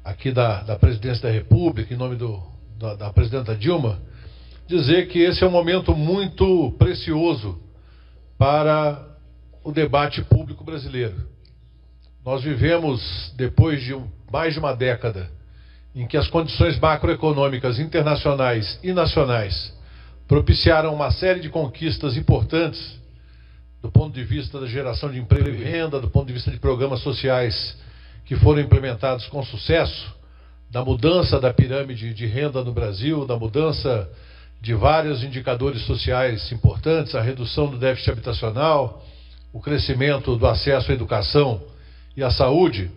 aqui da Presidência da República, em nome da Presidenta Dilma, dizer que esse é um momento muito precioso para o debate público brasileiro. Nós vivemos, depois de mais de uma década, em que as condições macroeconômicas internacionais e nacionais propiciaram uma série de conquistas importantes do ponto de vista da geração de emprego e renda, do ponto de vista de programas sociais que foram implementados com sucesso, da mudança da pirâmide de renda no Brasil, da mudança de vários indicadores sociais importantes, a redução do déficit habitacional, o crescimento do acesso à educação e à saúde.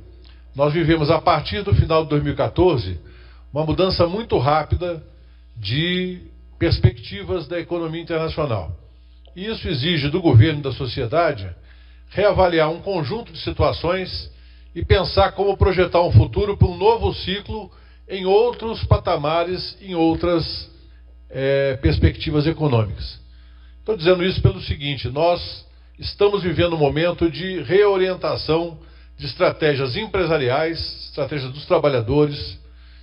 Nós vivemos, a partir do final de 2014, uma mudança muito rápida de perspectivas da economia internacional. E isso exige do governo e da sociedade reavaliar um conjunto de situações e pensar como projetar um futuro para um novo ciclo em outros patamares, em outras perspectivas econômicas. Estou dizendo isso pelo seguinte: nós estamos vivendo um momento de reorientação de estratégias empresariais, estratégia dos trabalhadores,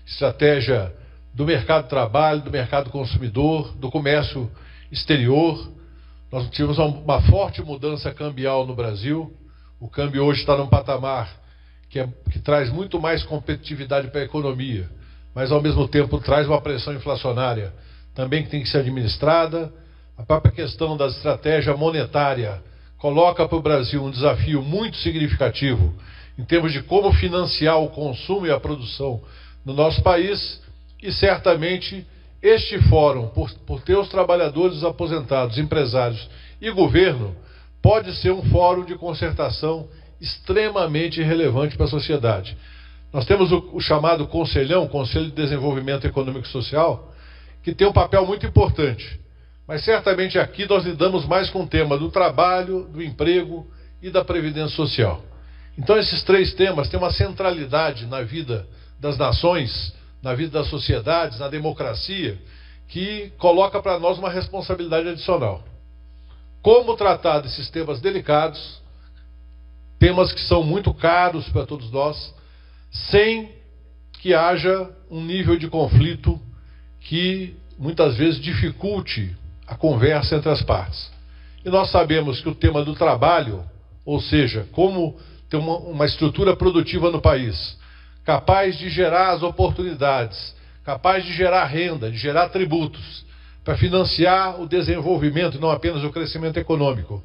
estratégia do mercado de trabalho, do mercado consumidor, do comércio exterior. Nós tivemos uma forte mudança cambial no Brasil. O câmbio hoje está num patamar que traz muito mais competitividade para a economia, mas ao mesmo tempo traz uma pressão inflacionária também que tem que ser administrada. A própria questão da estratégia monetária coloca para o Brasil um desafio muito significativo em termos de como financiar o consumo e a produção no nosso país, e certamente este fórum, por ter os trabalhadores, os aposentados, empresários e governo, pode ser um fórum de concertação extremamente relevante para a sociedade. Nós temos o chamado Conselhão, Conselho de Desenvolvimento Econômico e Social, que tem um papel muito importante. Mas certamente aqui nós lidamos mais com o tema do trabalho, do emprego e da previdência social. Então esses três temas têm uma centralidade na vida das nações, na vida das sociedades, na democracia, que coloca para nós uma responsabilidade adicional. Como tratar desses temas delicados, temas que são muito caros para todos nós, sem que haja um nível de conflito que muitas vezes dificulte a conversa entre as partes. E nós sabemos que o tema do trabalho, ou seja, como ter uma estrutura produtiva no país, capaz de gerar as oportunidades, capaz de gerar renda, de gerar tributos, para financiar o desenvolvimento e não apenas o crescimento econômico,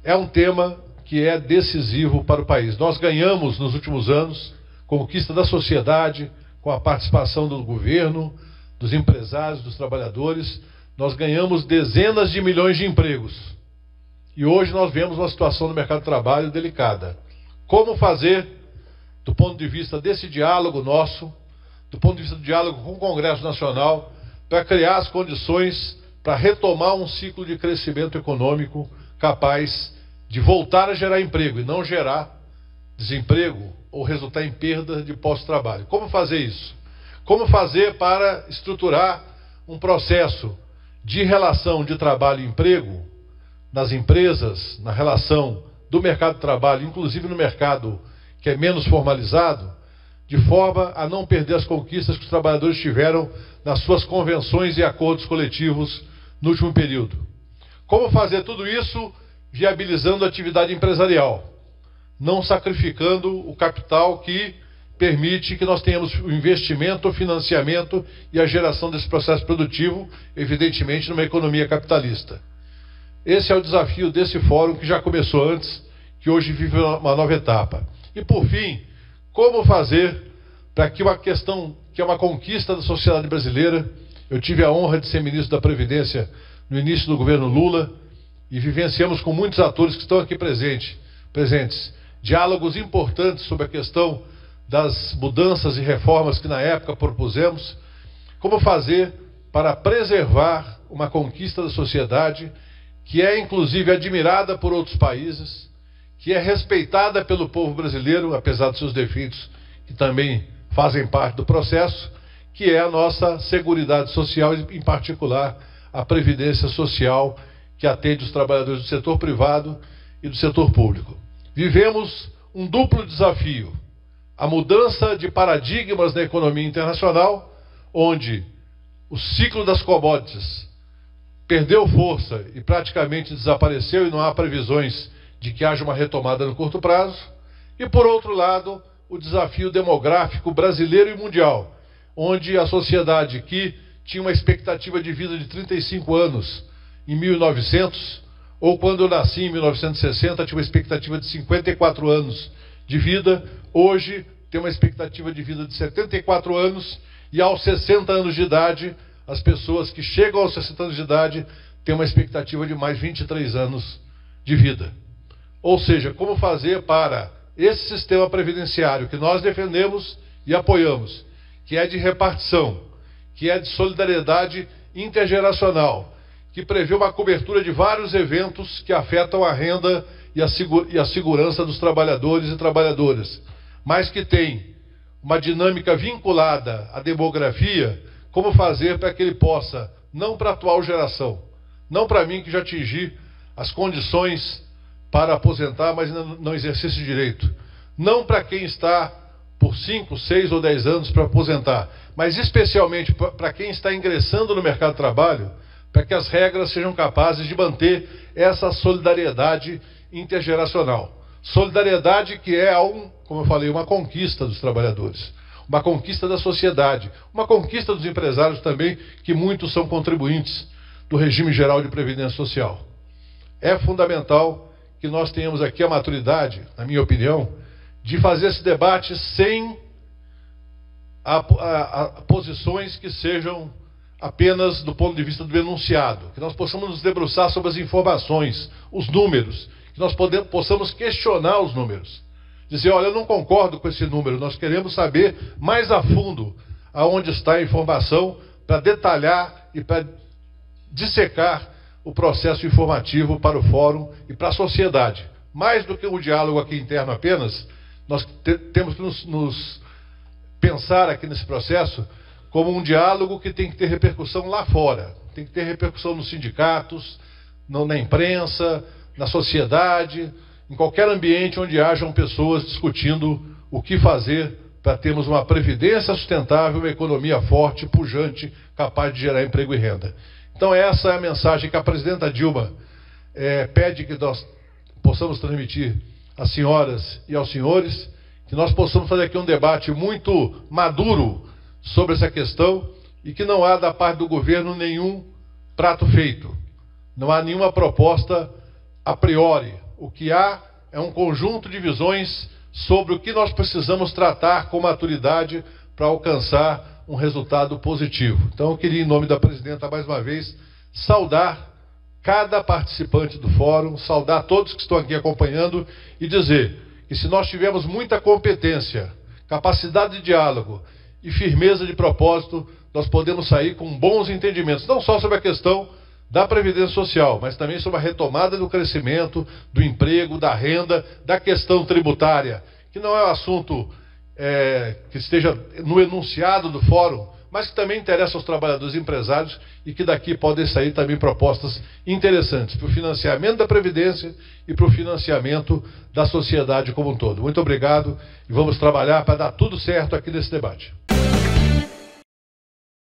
é um tema que é decisivo para o país. Nós ganhamos nos últimos anos, conquista da sociedade, com a participação do governo, dos empresários, dos trabalhadores, nós ganhamos dezenas de milhões de empregos. E hoje nós vemos uma situação no mercado de trabalho delicada. Como fazer, do ponto de vista desse diálogo nosso, do ponto de vista do diálogo com o Congresso Nacional, para criar as condições para retomar um ciclo de crescimento econômico capaz de voltar a gerar emprego e não gerar desemprego ou resultar em perda de postos de trabalho. Como fazer isso? Como fazer para estruturar um processo de relação de trabalho e emprego nas empresas, na relação do mercado de trabalho, inclusive no mercado que é menos formalizado, de forma a não perder as conquistas que os trabalhadores tiveram nas suas convenções e acordos coletivos no último período. Como fazer tudo isso viabilizando a atividade empresarial, não sacrificando o capital que permite que nós tenhamos o investimento, o financiamento e a geração desse processo produtivo, evidentemente numa economia capitalista. Esse é o desafio desse fórum que já começou antes, que hoje vive uma nova etapa. E por fim, como fazer para que uma questão que é uma conquista da sociedade brasileira, eu tive a honra de ser ministro da Previdência no início do governo Lula e vivenciamos com muitos atores que estão aqui presentes, diálogos importantes sobre a questão das mudanças e reformas que na época propusemos, como fazer para preservar uma conquista da sociedade que é inclusive admirada por outros países, que é respeitada pelo povo brasileiro, apesar dos seus defeitos, que também fazem parte do processo, que é a nossa seguridade social, em particular a previdência social, que atende os trabalhadores do setor privado e do setor público. Vivemos um duplo desafio a mudança de paradigmas na economia internacional, onde o ciclo das commodities perdeu força e praticamente desapareceu e não há previsões de que haja uma retomada no curto prazo. E, por outro lado, o desafio demográfico brasileiro e mundial, onde a sociedade que tinha uma expectativa de vida de 35 anos em 1900, ou quando eu nasci em 1960, tinha uma expectativa de 54 anos de vida, hoje tem uma expectativa de vida de 74 anos, e aos 60 anos de idade, as pessoas que chegam aos 60 anos de idade têm uma expectativa de mais 23 anos de vida. Ou seja, como fazer para esse sistema previdenciário que nós defendemos e apoiamos, que é de repartição, que é de solidariedade intergeracional, que prevê uma cobertura de vários eventos que afetam a renda e a segurança dos trabalhadores e trabalhadoras, mas que tem uma dinâmica vinculada à demografia, como fazer para que ele possa, não para a atual geração, não para mim que já atingi as condições para aposentar, mas não exerce esse direito, não para quem está por 5, 6 ou 10 anos para aposentar, mas especialmente para quem está ingressando no mercado de trabalho, para que as regras sejam capazes de manter essa solidariedade intergeracional. Solidariedade que é, como eu falei, uma conquista dos trabalhadores, uma conquista da sociedade, uma conquista dos empresários também, que muitos são contribuintes do regime geral de previdência social. É fundamental que nós tenhamos aqui a maturidade, na minha opinião, de fazer esse debate sem posições que sejam apenas do ponto de vista do enunciado, que nós possamos nos debruçar sobre as informações, os números, que nós possamos questionar os números. Dizer, olha, eu não concordo com esse número, nós queremos saber mais a fundo aonde está a informação para detalhar e para dissecar o processo informativo para o fórum e para a sociedade. Mais do que um diálogo aqui interno apenas, nós temos que nos pensar aqui nesse processo como um diálogo que tem que ter repercussão lá fora, tem que ter repercussão nos sindicatos, na imprensa, na sociedade, em qualquer ambiente onde hajam pessoas discutindo o que fazer para termos uma previdência sustentável, uma economia forte, pujante, capaz de gerar emprego e renda. Então essa é a mensagem que a presidenta Dilma pede que nós possamos transmitir às senhoras e aos senhores, que nós possamos fazer aqui um debate muito maduro sobre essa questão e que não há da parte do governo nenhum prato feito, não há nenhuma proposta a priori. O que há é um conjunto de visões sobre o que nós precisamos tratar com maturidade para alcançar um resultado positivo. Então eu queria, em nome da presidenta, mais uma vez, saudar cada participante do fórum, saudar todos que estão aqui acompanhando e dizer que se nós tivermos muita competência, capacidade de diálogo e firmeza de propósito, nós podemos sair com bons entendimentos, não só sobre a questão da Previdência Social, mas também sobre a retomada do crescimento, do emprego, da renda, da questão tributária, que não é um assunto que esteja no enunciado do fórum, mas que também interessa aos trabalhadores e empresários e que daqui podem sair também propostas interessantes para o financiamento da Previdência e para o financiamento da sociedade como um todo. Muito obrigado e vamos trabalhar para dar tudo certo aqui nesse debate.